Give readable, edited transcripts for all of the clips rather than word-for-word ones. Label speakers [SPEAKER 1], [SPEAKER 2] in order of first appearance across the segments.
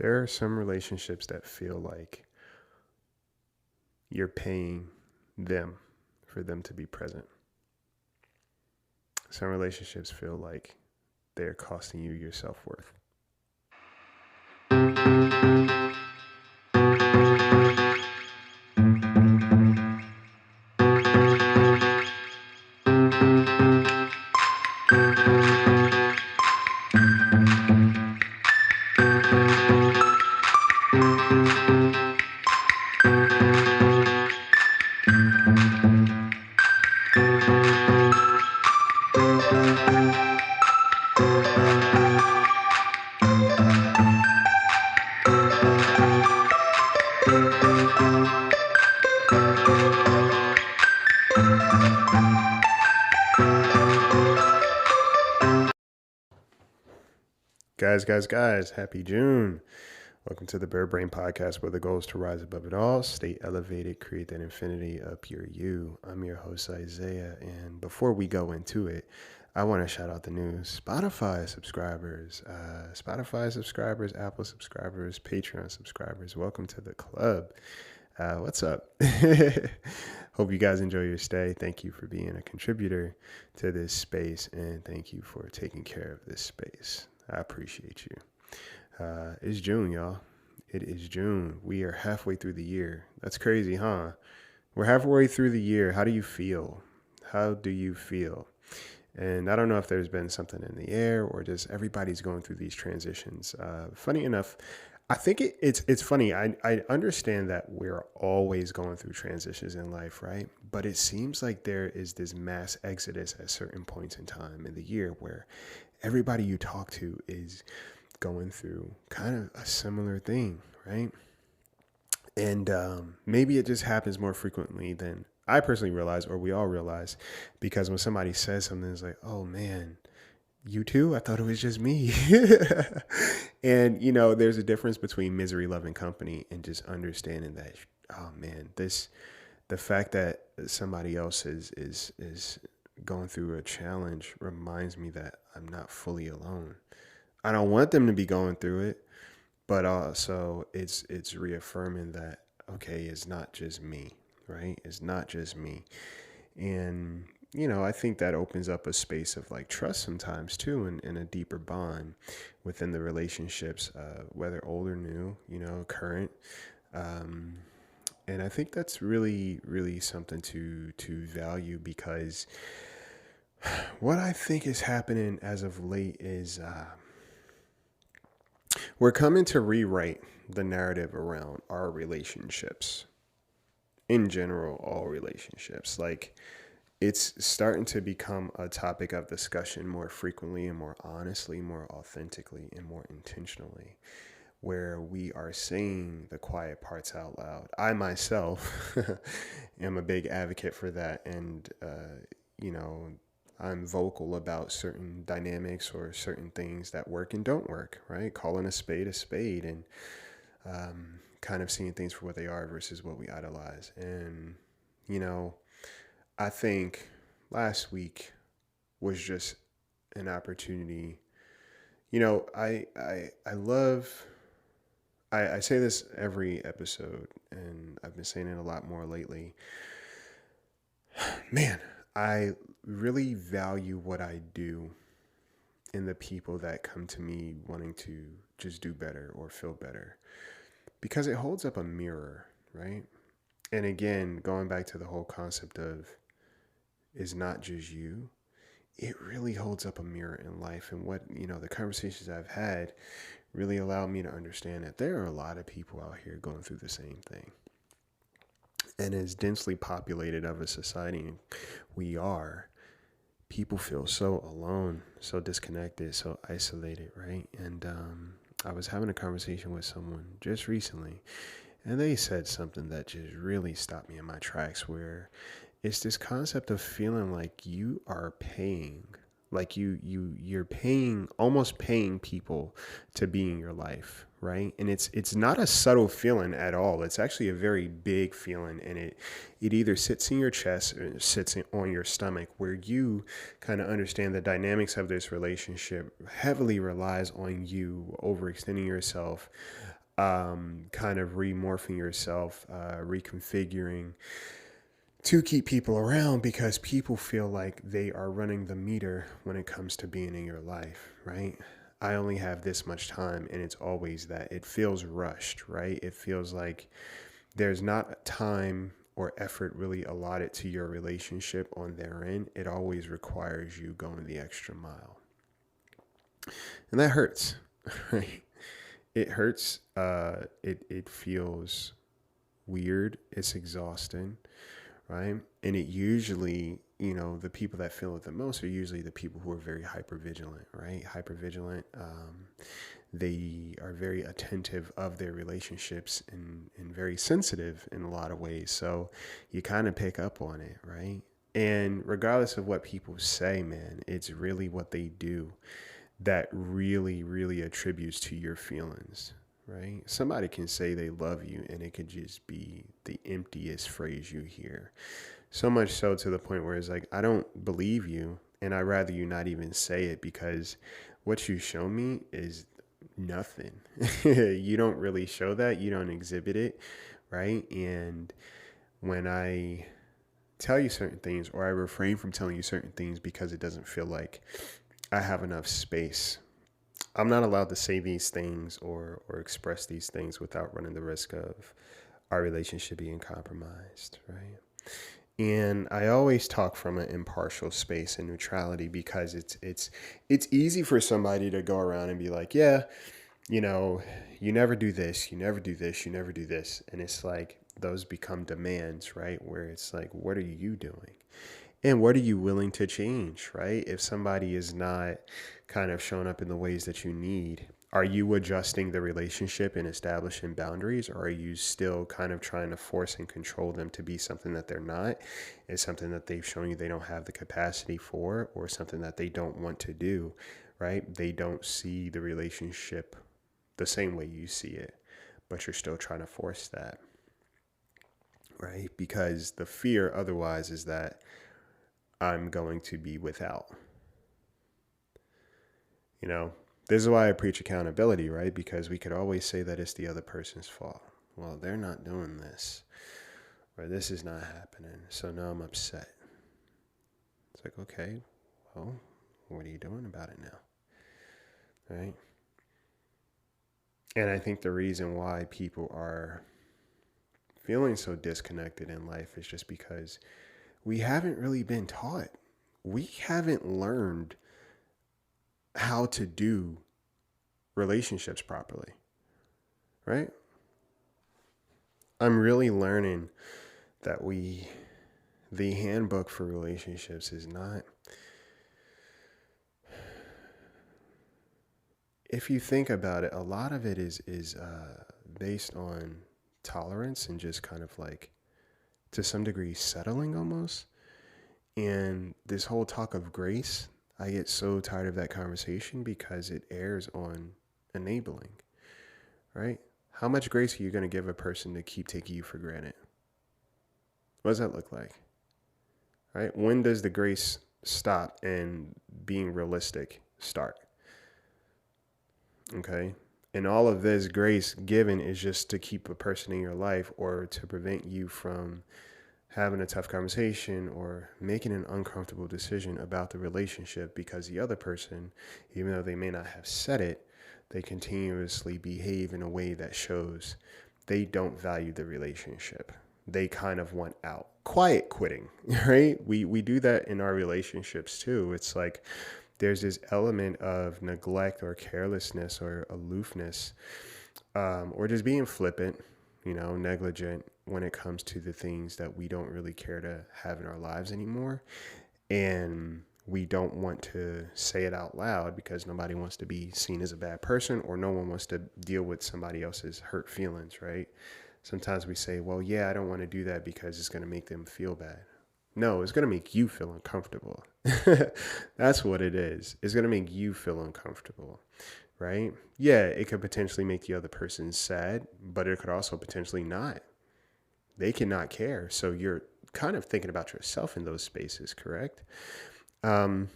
[SPEAKER 1] There are some relationships that feel like you're paying them for them to be present. Some relationships feel like they're costing you your self-worth. Guys, happy June. Welcome to the Bird Brain Podcast, where the goal is to rise above it all, stay elevated, create that infinity of pure you. I'm your host, Isaiah, and before we go into it, I want to shout out the new Spotify subscribers, Apple subscribers, Patreon subscribers. Welcome to the club. What's up? Hope you guys enjoy your stay. Thank you for being a contributor to this space, and thank you for taking care of this space. I appreciate you. It's June, y'all. It is June. We are halfway through the year. That's crazy, huh? We're halfway through the year. How do you feel? How do you feel? And I don't know if there's been something in the air or just everybody's going through these transitions. Funny enough, I think it's funny. I understand that we're always going through transitions in life, right? But it seems like there is this mass exodus at certain points in time in the year where everybody you talk to is going through kind of a similar thing, right? And maybe it just happens more frequently than I personally realize, or we all realize, because when somebody says something, it's like, oh man, you too? I thought it was just me. And, there's a difference between misery loving company and just understanding that, oh man, the fact that somebody else is going through a challenge reminds me that I'm not fully alone. I don't want them to be going through it, but also it's reaffirming that, okay, it's not just me, right? It's not just me. And, I think that opens up a space of like trust sometimes too, and a deeper bond within the relationships, whether old or new, current. And I think that's really, really something to value, because what I think is happening as of late is we're coming to rewrite the narrative around our relationships. In general, all relationships. Like, it's starting to become a topic of discussion more frequently and more honestly, more authentically, and more intentionally, where we are saying the quiet parts out loud. I myself am a big advocate for that. And, I'm vocal about certain dynamics or certain things that work and don't work, right? Calling a spade, and kind of seeing things for what they are versus what we idolize. And, I think last week was just an opportunity. I say this every episode, and I've been saying it a lot more lately. Man, I really value what I do in the people that come to me wanting to just do better or feel better, because it holds up a mirror, right? And again, going back to the whole concept of is not just you, it really holds up a mirror in life. And what, the conversations I've had really allowed me to understand that there are a lot of people out here going through the same thing. And as densely populated of a society we are, people feel so alone, so disconnected, so isolated, right? And I was having a conversation with someone just recently, and they said something that just really stopped me in my tracks, where it's this concept of feeling like you are paying, like you're paying, almost paying people to be in your life, right? And it's not a subtle feeling at all. It's actually a very big feeling, and it either sits in your chest or it sits on your stomach, where you kind of understand the dynamics of this relationship heavily relies on you overextending yourself, kind of remorphing yourself, reconfiguring to keep people around because people feel like they are running the meter when it comes to being in your life, right? I only have this much time, and it's always that. It feels rushed, right? It feels like there's not time or effort really allotted to your relationship on their end. It always requires you going the extra mile. And that hurts, right? It hurts. It feels weird. It's exhausting, right? And it usually, the people that feel it the most are usually the people who are very hyper vigilant, right? Hyper vigilant. They are very attentive of their relationships and very sensitive in a lot of ways. So you kind of pick up on it, right? And regardless of what people say, man, it's really what they do that really, really attributes to your feelings, right? Somebody can say they love you and it could just be the emptiest phrase you hear. So much so to the point where it's like, I don't believe you, and I'd rather you not even say it because what you show me is nothing. You don't really show that, you don't exhibit it, right? And when I tell you certain things, or I refrain from telling you certain things because it doesn't feel like I have enough space, I'm not allowed to say these things or express these things without running the risk of our relationship being compromised, right? And I always talk from an impartial space and neutrality because it's easy for somebody to go around and be like, yeah, you never do this, you never do this, you never do this. And it's like those become demands, right? Where it's like, what are you doing? And what are you willing to change, right? If somebody is not kind of showing up in the ways that you need, are you adjusting the relationship and establishing boundaries, or are you still kind of trying to force and control them to be something that they're not? It's something that they've shown you they don't have the capacity for, or something that they don't want to do, right? They don't see the relationship the same way you see it, but you're still trying to force that, right? Because the fear otherwise is that I'm going to be without. This is why I preach accountability, right? Because we could always say that it's the other person's fault. Well, they're not doing this, or this is not happening, so now I'm upset. It's like, okay, well, what are you doing about it now? Right? And I think the reason why people are feeling so disconnected in life is just because we haven't really been taught. We haven't learned how to do relationships properly, right? I'm really learning that the handbook for relationships is not, if you think about it, a lot of it is based on tolerance and just kind of like, to some degree, settling almost. And this whole talk of grace, I get so tired of that conversation because it airs on enabling, right? How much grace are you going to give a person to keep taking you for granted? What does that look like? Right? When does the grace stop and being realistic start? Okay? And all of this grace given is just to keep a person in your life or to prevent you from having a tough conversation or making an uncomfortable decision about the relationship because the other person, even though they may not have said it, they continuously behave in a way that shows they don't value the relationship. They kind of want out. Quiet quitting, right? We do that in our relationships too. It's like there's this element of neglect or carelessness or aloofness, or just being flippant, negligent when it comes to the things that we don't really care to have in our lives anymore. And we don't want to say it out loud because nobody wants to be seen as a bad person, or no one wants to deal with somebody else's hurt feelings, right? Sometimes we say, well, yeah, I don't want to do that because it's going to make them feel bad. No, it's going to make you feel uncomfortable. That's what it is. It's going to make you feel uncomfortable, right? Yeah, it could potentially make the other person sad, but it could also potentially not. They cannot care. So you're kind of thinking about yourself in those spaces, correct? Um,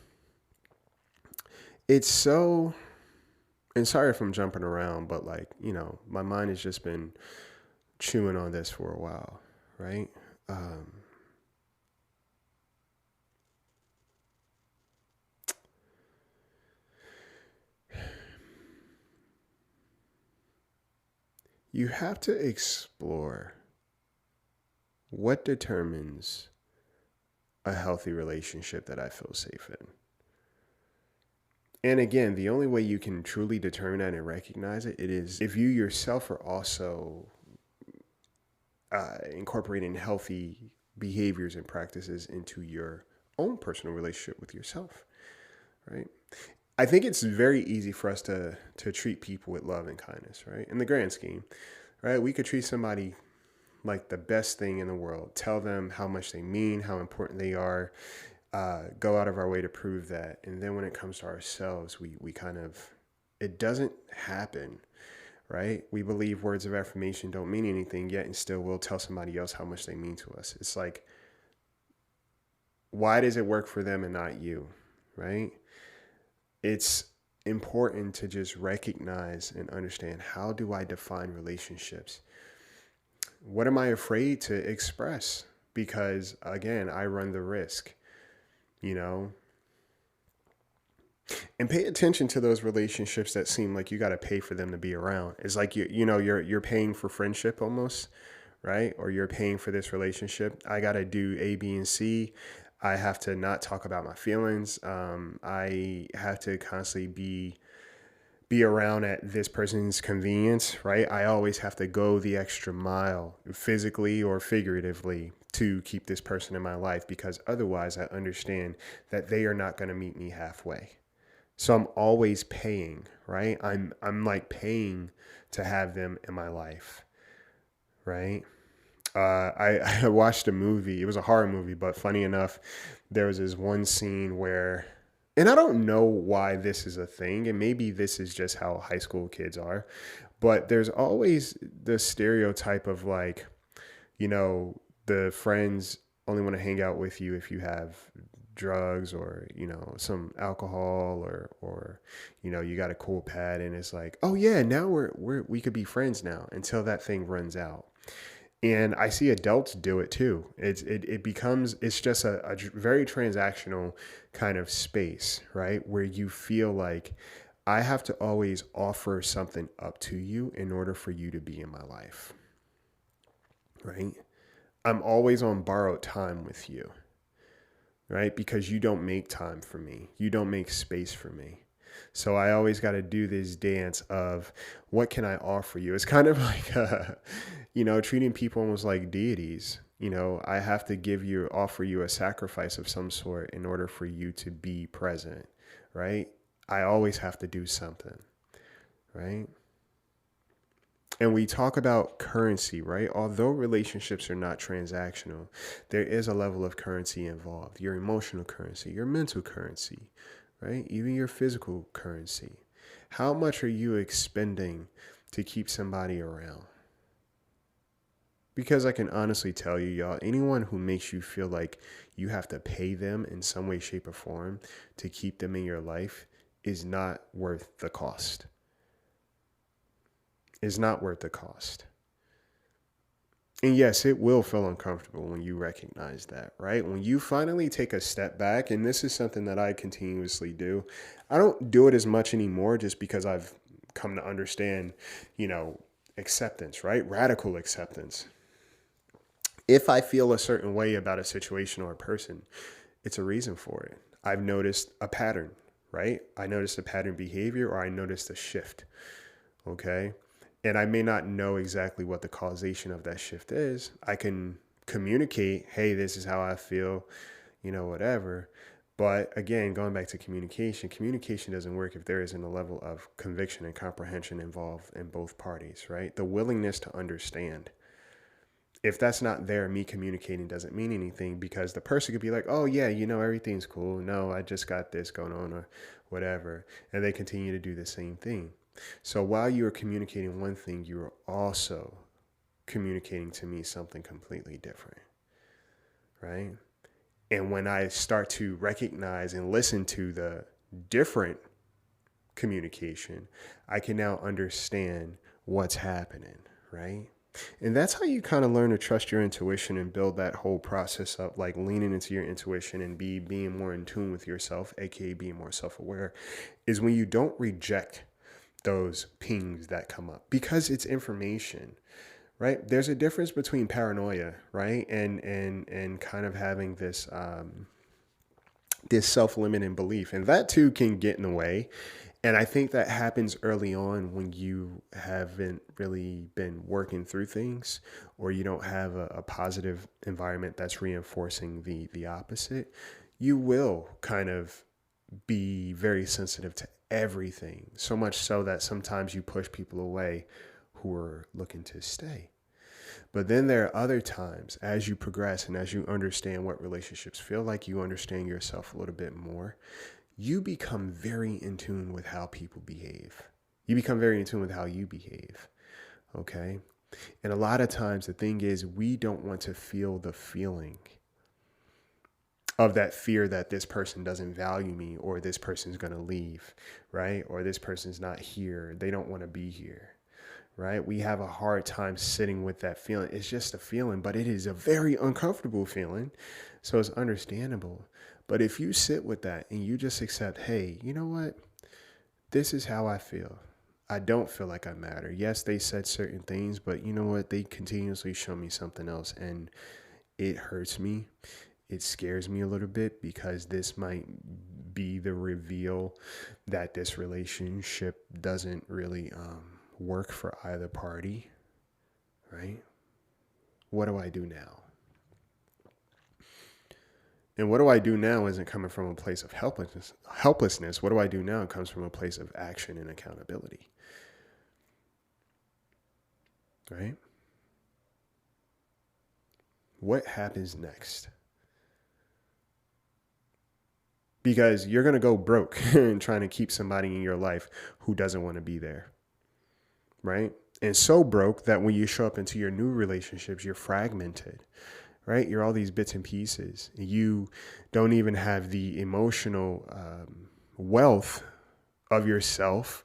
[SPEAKER 1] it's so and sorry if I'm jumping around, but like, my mind has just been chewing on this for a while, right? Um, you have to explore what determines a healthy relationship that I feel safe in. And again, the only way you can truly determine that and recognize it is if you yourself are also incorporating healthy behaviors and practices into your own personal relationship with yourself, right? I think it's very easy for us to treat people with love and kindness, right? In the grand scheme, right? We could treat somebody like the best thing in the world, tell them how much they mean, how important they are, go out of our way to prove that. And then when it comes to ourselves, we kind of, it doesn't happen, right? We believe words of affirmation don't mean anything yet, and still we'll tell somebody else how much they mean to us. It's like, why does it work for them and not you, right? It's important to just recognize and understand, how do I define relationships? What am I afraid to express? Because again, I run the risk, you know, and pay attention to those relationships that seem like you got to pay for them to be around. It's like you're paying for friendship almost, right? Or you're paying for this relationship. I got to do A, B, and C. I have to not talk about my feelings. I have to constantly be around at this person's convenience, right? I always have to go the extra mile, physically or figuratively, to keep this person in my life, because otherwise I understand that they are not going to meet me halfway. So I'm always paying, right? I'm like paying to have them in my life, right? I watched a movie. It was a horror movie, but funny enough, there was this one scene where, and I don't know why this is a thing, and maybe this is just how high school kids are, but there's always the stereotype of like, you know, the friends only want to hang out with you if you have drugs or some alcohol, or you got a cool pad, and it's like, oh yeah, now we could be friends now, until that thing runs out. And I see adults do it too. It becomes, it's just a very transactional kind of space, right? Where you feel like, I have to always offer something up to you in order for you to be in my life, right? I'm always on borrowed time with you, right? Because you don't make time for me. You don't make space for me. So I always got to do this dance of, what can I offer you? It's kind of like, treating people almost like deities. I have to offer you a sacrifice of some sort in order for you to be present, right? I always have to do something, right? And we talk about currency, right? Although relationships are not transactional, there is a level of currency involved. Your emotional currency, your mental currency, right? Even your physical currency. How much are you expending to keep somebody around? Because I can honestly tell you, y'all, anyone who makes you feel like you have to pay them in some way, shape, or form to keep them in your life is not worth the cost. Is not worth the cost. And yes, it will feel uncomfortable when you recognize that, right? When you finally take a step back, and this is something that I continuously do. I don't do it as much anymore, just because I've come to understand, acceptance, right? Radical acceptance. If I feel a certain way about a situation or a person, it's a reason for it. I've noticed a pattern, right? I noticed a pattern behavior, or I noticed a shift, okay? And I may not know exactly what the causation of that shift is. I can communicate, hey, this is how I feel, whatever. But again, going back to communication doesn't work if there isn't a level of conviction and comprehension involved in both parties, right? The willingness to understand. If that's not there, me communicating doesn't mean anything, because the person could be like, oh yeah, everything's cool. No, I just got this going on, or whatever. And they continue to do the same thing. So while you are communicating one thing, you are also communicating to me something completely different, right? And when I start to recognize and listen to the different communication. I can now understand what's happening, right? And that's how you kind of learn to trust your intuition and build that whole process up, like leaning into your intuition and being more in tune with yourself, aka being more self-aware, is when you don't reject those pings that come up because it's information, right? There's a difference between paranoia, right, and kind of having this self-limiting belief, and that too can get in the way. And I think that happens early on when you haven't really been working through things, or you don't have a positive environment that's reinforcing the opposite. You will kind of be very sensitive to everything, so much so that sometimes you push people away who are looking to stay. But then there are other times as you progress and as you understand what relationships feel like, you understand yourself a little bit more, you become very in tune with how people behave. You become very in tune with how you behave. Okay. And a lot of times the thing is, we don't want to feel the feeling of that fear that this person doesn't value me, or this person's going to leave, right? Or this person's not here. They don't want to be here, right? We have a hard time sitting with that feeling. It's just a feeling, but it is a very uncomfortable feeling. So it's understandable. But if you sit with that and you just accept, hey, you know what? This is how I feel. I don't feel like I matter. Yes, they said certain things, but you know what? They continuously show me something else, and it hurts me. It scares me a little bit because this might be the reveal that this relationship doesn't really work for either party, right? What do I do now? And what do I do now isn't coming from a place of helplessness. What do I do now comes from a place of action and accountability, right? What happens next? Because you're going to go broke and trying to keep somebody in your life who doesn't want to be there, right? And so broke that when you show up into your new relationships, you're fragmented, right? You're all these bits and pieces. You don't even have the emotional wealth of yourself,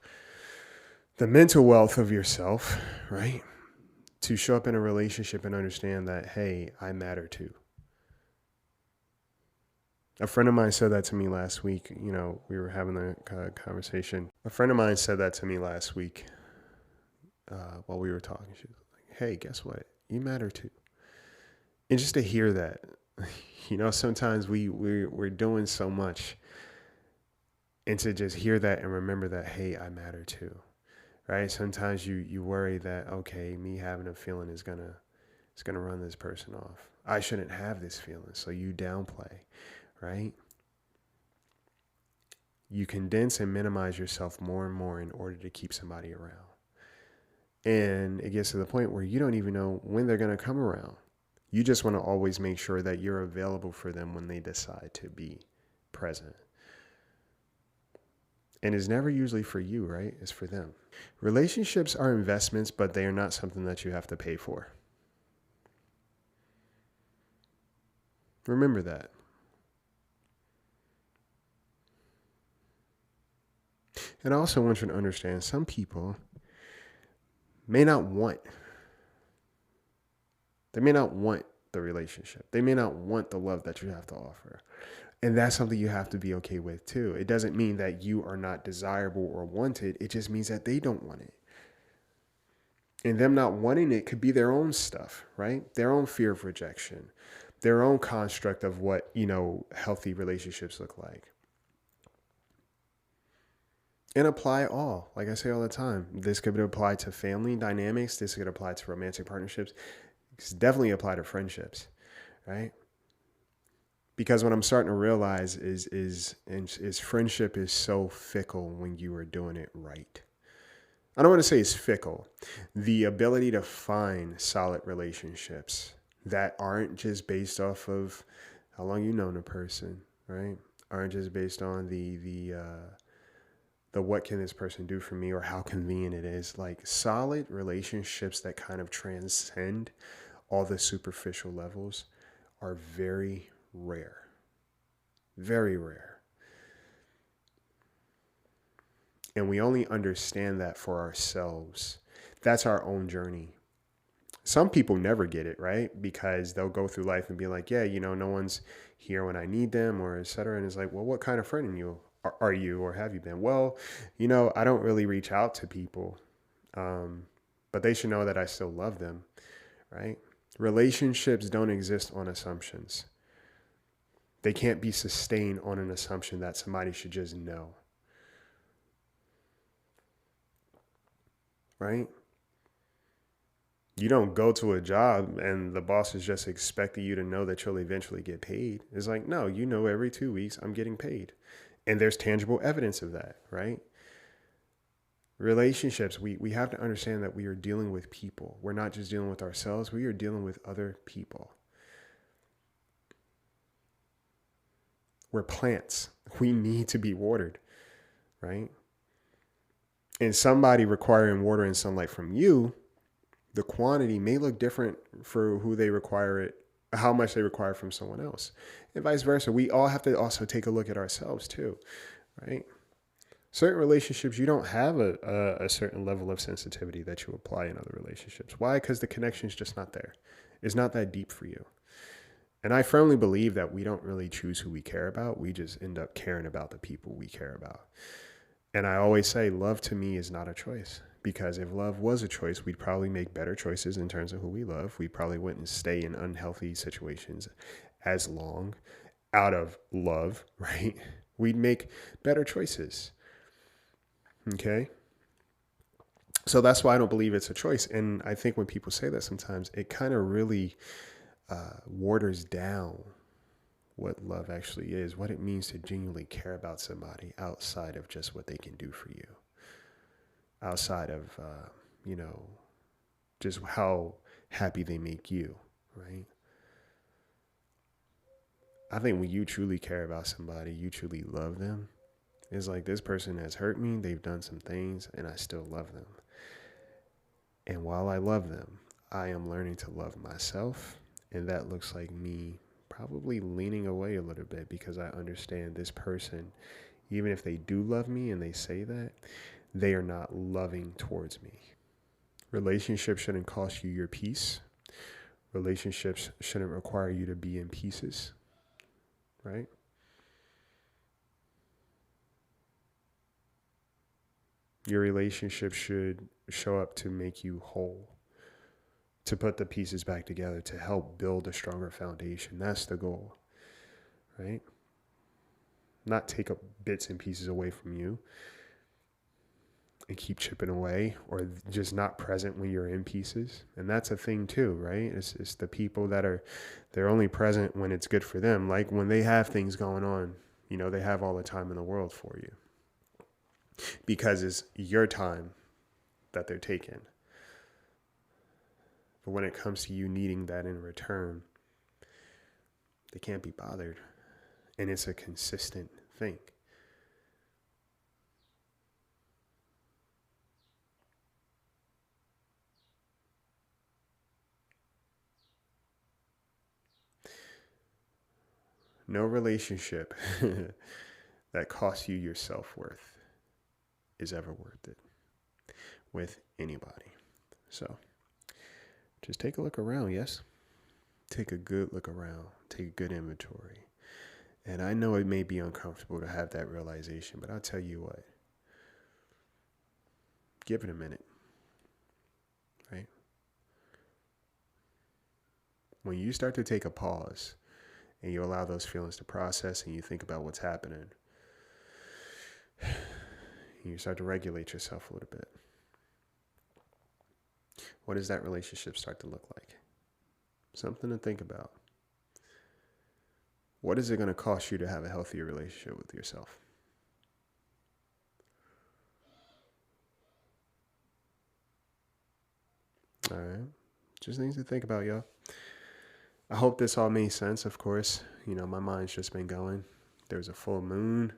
[SPEAKER 1] the mental wealth of yourself, right? To show up in a relationship and understand that, hey, I matter too. A friend of mine said that to me last week. You know, we were having a conversation. A friend of mine said that to me last week while we were talking. She was like, hey, guess what? You matter too. And just to hear that, you know, sometimes we're doing so much, and to just hear that and remember that, hey, I matter too, right? Sometimes you worry that, okay, me having a feeling is gonna run this person off. I shouldn't have this feeling, so you downplay, right? You condense and minimize yourself more and more in order to keep somebody around. And it gets to the point where you don't even know when they're going to come around. You just want to always make sure that you're available for them when they decide to be present. And it's never usually for you, right? It's for them. Relationships are investments, but they are not something that you have to pay for. Remember that. And I also want you to understand, some people may not want the relationship. They may not want the love that you have to offer. And that's something you have to be okay with too. It doesn't mean that you are not desirable or wanted. It just means that they don't want it. And them not wanting it could be their own stuff, right? Their own fear of rejection, their own construct of what, you know, healthy relationships look like. And apply all. Like I say all the time, this could apply to family dynamics. This could apply to romantic partnerships. It's definitely apply to friendships, right? Because what I'm starting to realize is friendship is so fickle when you are doing it right. I don't want to say it's fickle. The ability to find solid relationships that aren't just based off of how long you've known a person, right? Aren't just based on the what can this person do for me or how convenient it is. Like solid relationships that kind of transcend all the superficial levels are very rare. Very rare. And we only understand that for ourselves. That's our own journey. Some people never get it, right? Because they'll go through life and be like, yeah, no one's here when I need them, or et cetera. And it's like, well, what kind of friend are you or have you been? Well, I don't really reach out to people, but they should know that I still love them, right? Relationships don't exist on assumptions. They can't be sustained on an assumption that somebody should just know, right? You don't go to a job and the boss is just expecting you to know that you'll eventually get paid. It's like, no, every 2 weeks I'm getting paid. And there's tangible evidence of that, right? Relationships, we have to understand that we are dealing with people. We're not just dealing with ourselves, we are dealing with other people. We're plants. We need to be watered, right? And somebody requiring water and sunlight from you, the quantity may look different for who they require it, how much they require from someone else, and vice versa. We all have to also take a look at ourselves too, right? Certain relationships, you don't have a certain level of sensitivity that you apply in other relationships. Why? Because the connection is just not there. It's not that deep for you. And I firmly believe that we don't really choose who we care about. We just end up caring about the people we care about. And I always say love to me is not a choice. Because if love was a choice, we'd probably make better choices in terms of who we love. We probably wouldn't stay in unhealthy situations as long out of love, right? We'd make better choices. Okay? So that's why I don't believe it's a choice. And I think when people say that sometimes, it kind of really waters down what love actually is, what it means to genuinely care about somebody outside of just what they can do for you. Outside of, just how happy they make you, right? I think when you truly care about somebody, you truly love them, it's like, this person has hurt me, they've done some things, and I still love them. And while I love them, I am learning to love myself, and that looks like me probably leaning away a little bit because I understand this person, even if they do love me and they say that, they are not loving towards me. Relationships shouldn't cost you your peace. Relationships shouldn't require you to be in pieces, right? Your relationship should show up to make you whole, to put the pieces back together, to help build a stronger foundation. That's the goal, right? Not take up bits and pieces away from you and keep chipping away, or just not present when you're in pieces. And that's a thing too, right? It's the people that they're only present when it's good for them. Like when they have things going on, they have all the time in the world for you because it's your time that they're taking. But when it comes to you needing that in return, they can't be bothered. And it's a consistent thing. No relationship that costs you your self-worth is ever worth it with anybody. So just take a look around, yes? Take a good look around. Take a good inventory. And I know it may be uncomfortable to have that realization, but I'll tell you what. Give it a minute, right? When you start to take a pause and you allow those feelings to process and you think about what's happening, you start to regulate yourself a little bit. What does that relationship start to look like? Something to think about. What is it going to cost you to have a healthier relationship with yourself? All right. Just things to think about, y'all. I hope this all made sense, of course. My mind's just been going. There's a full moon.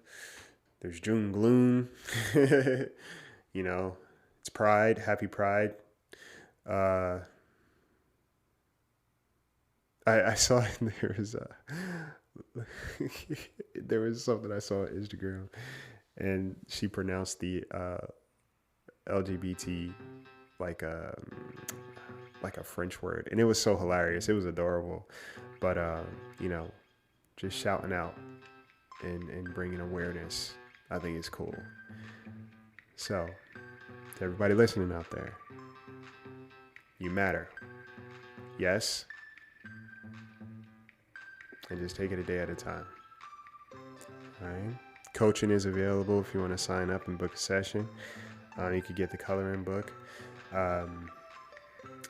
[SPEAKER 1] There's June gloom. It's Pride. Happy Pride. I saw there was something I saw on Instagram, and she pronounced the LGBT like a French word, and it was so hilarious. It was adorable, but just shouting out and bringing awareness, I think it's cool. So, to everybody listening out there, you matter. Yes, and just take it a day at a time. All right. Coaching is available if you want to sign up and book a session. You could get the coloring book.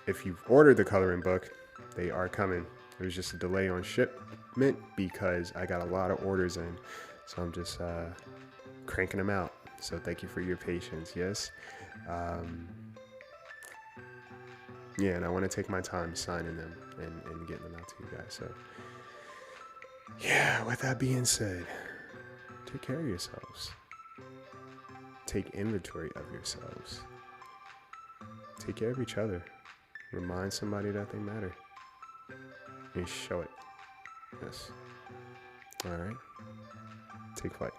[SPEAKER 1] If you've ordered the coloring book, they are coming. There was just a delay on shipment because I got a lot of orders in. So I'm just cranking them out. So thank you for your patience. Yes. Yeah, and I want to take my time signing them and getting them out to you guys. So, yeah, with that being said, take care of yourselves. Take inventory of yourselves. Take care of each other. Remind somebody that they matter. And show it. Yes. All right. Take flight.